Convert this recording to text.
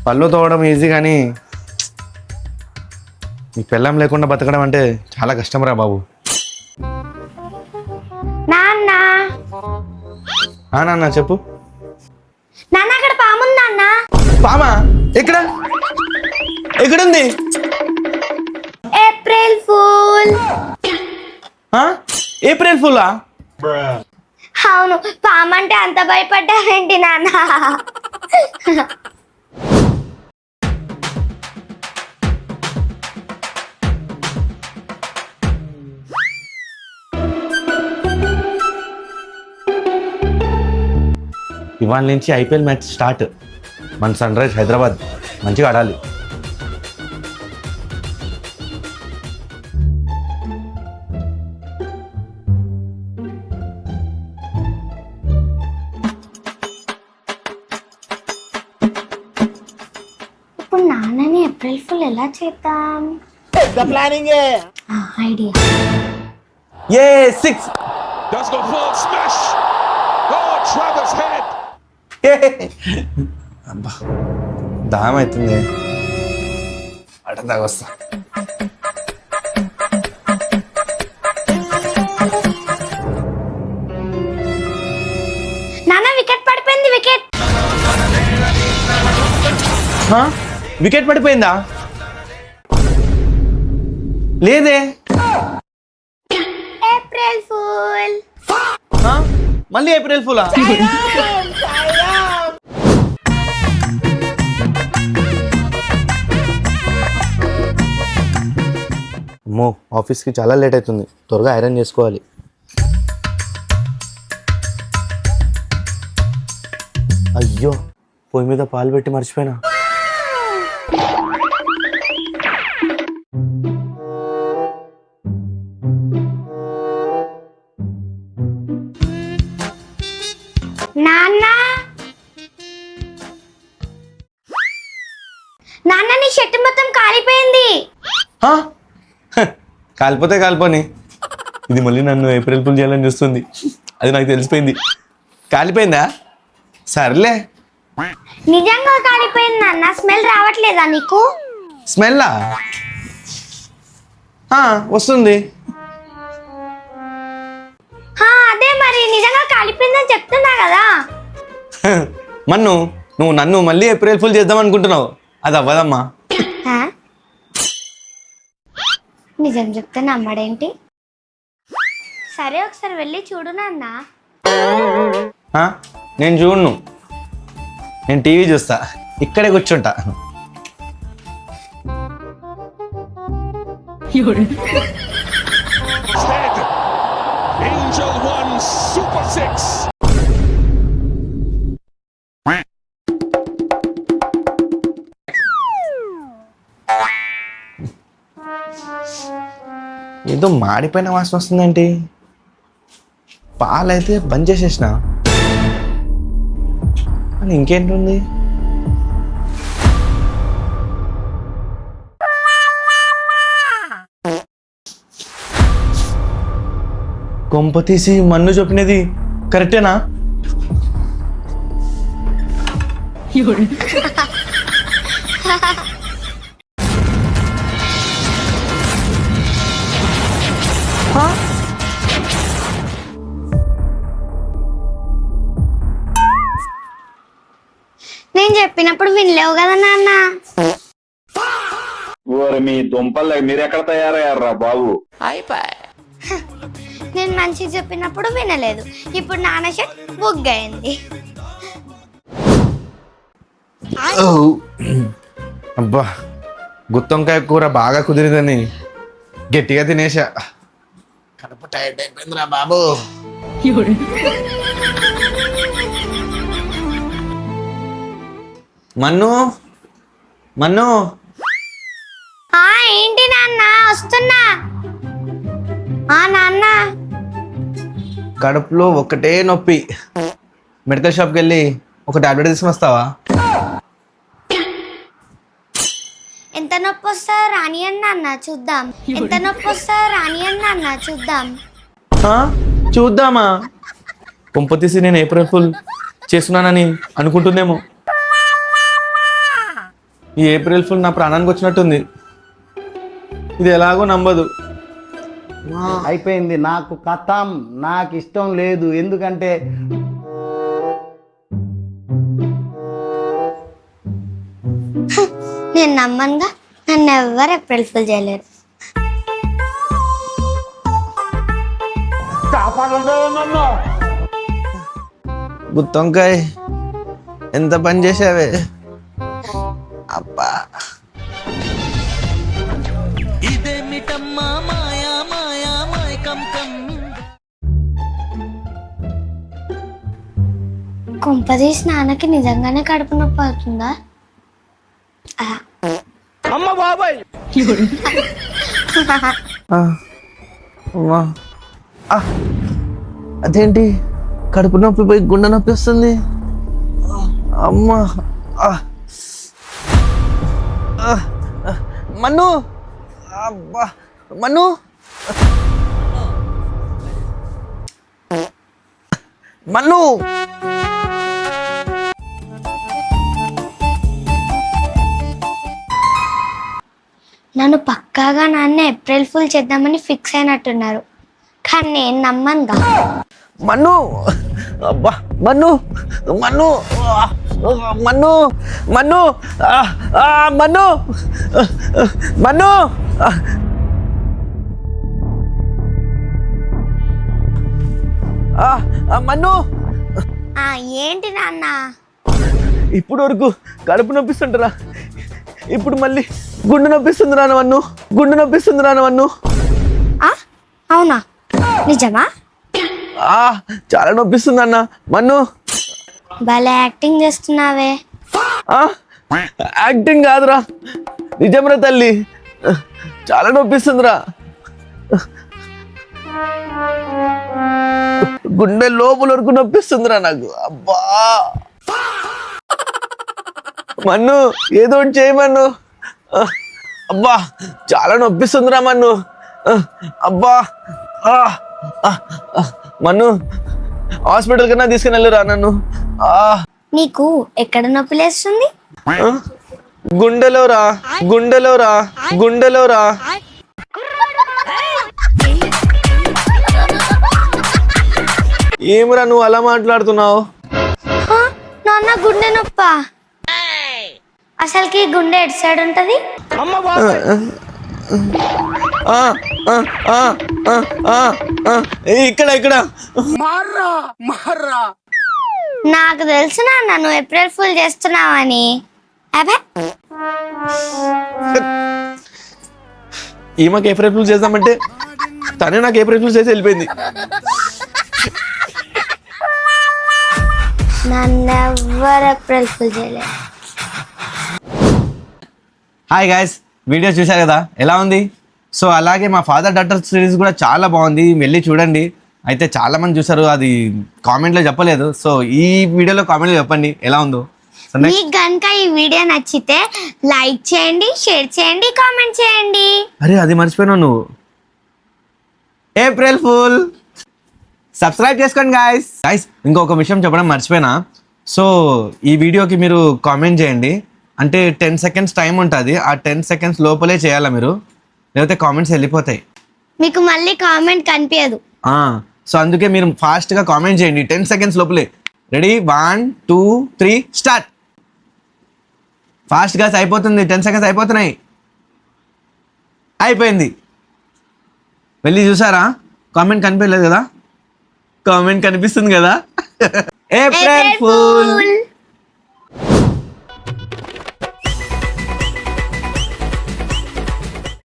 పళ్ళు తోవడం ఈజీ కానీ మీ పెళ్ళం లేకుండా బతకడం అంటే చాలా కష్టం రా బాబు. నాన్న నాన్న చెప్పు. నాన్న అక్కడ పాముందా అన్న? పామా? ఎక్కడ ఎక్కడుంది? April fool. ఏప్రిల్ ఫుల్లా? అవును, పామంటే అంత భయపడ్డావేంటి నాన్న? ఇవాళ నుంచి ఐపీఎల్ మ్యాచ్ స్టార్ట్. మన సన్ రైజ్ హైదరాబాద్ మంచిగా ఆడాలి. ఇప్పుడు నాన్నని ఏప్రిల్ ఫుల్ ఎలా చేద్దాం? పెద్ద planning. Idea. A 6 Does go full smash. Oh, Travis head. అబ్బా దాహం అవుతుంది, అట తాగొస్తా. నాన్న వికెట్ పడిపోయింది. వికెట్ వికెట్ పడిపోయిందా? లేదే. April fool. మళ్ళీ ఏప్రిల్ ఫులా? అమ్మో, ఆఫీస్కి చాలా లేట్ అవుతుంది, త్వరగా ఐరన్ చేసుకోవాలి. అయ్యో, పొయ్యి మీద పాలు పెట్టి మర్చిపోయినా. నాన్న నాన్న నీ షర్ట్ మొత్తం కాలిపోయింది. కాలిపోతే కాలిపోని, ఇది మళ్ళీ నన్ను ఏప్రిల్ ఫుల్ చేయాలని చూస్తుంది. అది నాకు తెలిసిపోయింది. కాలిపోయిందా? సర్లే. నిజంగా కాలిపోయింది నాన్న. స్మెల్ రావట్లేదా నీకు? స్మెల్లా? వస్తుంది. అదే మరి, నిజంగా కాలిపోయిందని చెప్తున్నా కదా. మన్ను, నువ్వు నన్ను మళ్ళీ ఏప్రిల్ ఫుల్ చేద్దాం అనుకుంటున్నావు, అది అవ్వదమ్మా. నిజం చెప్తే నమ్మడేంటి? సరే, ఒకసారి వెళ్ళి చూడు నాన్న. నేను చూడను, నేను టీవీ చూస్తా, ఇక్కడే కూర్చుంటా. Head. Angel 1 Super 6. ఏదో మాడిపోయిన వాసన వస్తుందంటే, పాలైతే బంద్ చేసేసిన. అని ఇంకేంటుంది? కొంప తీసి మన్ను చెప్పినది కరెక్టేనా? నేను చెప్పినప్పుడు వినలేవు కదా నాన్న. మీ దుంపలు మీరెక్కడ తయారయ్యారా బాబు? నేను మంచి చెప్పినప్పుడు వినలేదు. ఇప్పుడు నాన్న షర్ట్ బుగ్ అయింది. అబ్బా, గుత్తొంకాయ కూర బాగా కుదిరిందని గట్టిగా తినేసా. కడుపు టైట్ అయిపోయిందిరా బాబు. మన్ను మన్ను. ఏంటి నాన్న? వస్తున్నా. నాన్న, కడుపులో ఒకటే నొప్పి, మెడికల్ షాప్కి వెళ్ళి ఒక టాబ్లెట్ తీసుకుని వస్తావా? ఎంత నొప్పి వస్తుందో రానియన్న అన్న చూద్దాం. ఎంత నొప్పి వస్తుందో రానియన్న అన్న చూద్దాం. చూద్దామా? కొంపతీసి నేను ఏప్రిల్ ఫుల్ చేస్తున్నానని అనుకుంటుందేమో. ఈ ఏప్రిల్ ఫుల్ నా ప్రాణానికి వచ్చినట్టుంది. ఇది ఎలాగో నమ్మదు. అయిపోయింది, నాకు కథం, నాకు ఇష్టం లేదు. ఎందుకంటే నేను నమ్మనుగా, నన్ను ఎవరు ఏప్రిల్ ఫుల్ చేయలేరు. గుత్తొంకాయ ఎంత పని చేసావే అబ్బా. కొంపదీసి నాన్నకి నిజంగానే కడుపు నొప్పి అవుతుందా? అమ్మా. అదేంటి కడుపు నొప్పి పోయి గుండె నొప్పి వస్తుంది. అమ్మా. మన్ను. అబ్బా మన్ను. మన్ను. నన్ను పక్కాగా నాన్న ఏప్రిల్ ఫుల్ చేద్దామని ఫిక్స్ అయినట్టున్నారు, కానీ నేను నమ్మనుగా. మన్ను. అబ్బా మన్ను. మన్ను. మన్ను. మన్ను. మన్ను. మన్ను. మన్ను. ఏంటి నాన్న? ఇప్పుడు వరకు కడుపు నొప్పిస్తుంటారా, ఇప్పుడు మళ్ళీ గుండె నొప్పిస్తుంది రాను మన్ను. గుండె నొప్పిస్తుంది రాను మన్ను. అవునా? నిజమా? చాలా నొప్పిస్తుంది అన్న మన్ను. భలే యాక్టింగ్ చేస్తున్నావే. యాక్టింగ్ కాదురా, నిజంరా తల్లి, చాలా నొప్పిస్తుందిరా. గుండె లోపల వరకు నొప్పిస్తుందిరా నాకు. అబ్బా మన్ను, ఏదో ఒకటి చేయి మన్ను. అబ్బా చాలా నొప్పిస్తుందిరా మన్ను. అబ్బా మన్ను, హాస్పిటల్ కన్నా తీసుకుని వెళ్ళిరా నన్ను. నీకు ఎక్కడ నొప్పి లేస్తుంది? గుండెలోరా, గుండెలోరా, గుండెలోరా. ఏమిరా నువ్వు అలా మాట్లాడుతున్నావు? నాన్న గుండె నొప్పా? అసలుకి గుండె ఎటు సైడ్ ఉంటది? ఇక్కడ ఇక్కడ. నాకు తెలుసు నాన్న నువ్వు ఏప్రిల్ ఫుల్ చేస్తున్నావని. అబ్బే, ఈమెకి ఏప్రిల్ ఫుల్ చేద్దామంటే తనే నాకు ఏప్రిల్ ఫుల్ చేసి వెళ్ళిపోయింది. నన్ను ఎవరు ఏప్రిల్ ఫుల్ చేయలేదు. హాయ్ గాయస్, వీడియో చూశారు కదా, ఎలా ఉంది? సో అలాగే మా ఫాదర్ డాటర్ సిరీస్ కూడా చాలా బాగుంది, వెళ్ళి చూడండి. అయితే చాలా మంది చూసారు, అది కామెంట్లో చెప్పలేదు. సో ఈ వీడియోలో కామెంట్లో చెప్పండి ఎలా ఉందో. మీకు కనుక ఈ వీడియో నచ్చితే లైక్ చేయండి, షేర్ చేయండి, కామెంట్ చేయండి. అరే అది మర్చిపోయినావు నువ్వు, ఏప్రిల్ ఫుల్ సబ్స్క్రైబ్ చేసుకోండి గాయస్. ఇంకొక విషయం చెప్పడం మర్చిపోయినా. సో ఈ వీడియోకి మీరు కామెంట్ చేయండి, అంటే 10 seconds టైం ఉంటుంది. ఆ 10 seconds లోపలే చేయాలా మీరు, లేకపోతే కామెంట్స్ వెళ్ళిపోతాయి, మీకు మళ్ళీ కామెంట్ కనిపించదు. సో అందుకే మీరు ఫాస్ట్గా కామెంట్ చేయండి 10 seconds లోపలే. Ready, 1 2 3 start. ఫాస్ట్గా అయిపోతుంది, 10 seconds అయిపోతున్నాయి. అయిపోయింది. వెళ్ళి చూసారా? కామెంట్ కనిపించలేదు కదా? కామెంట్ కనిపిస్తుంది కదా? April full.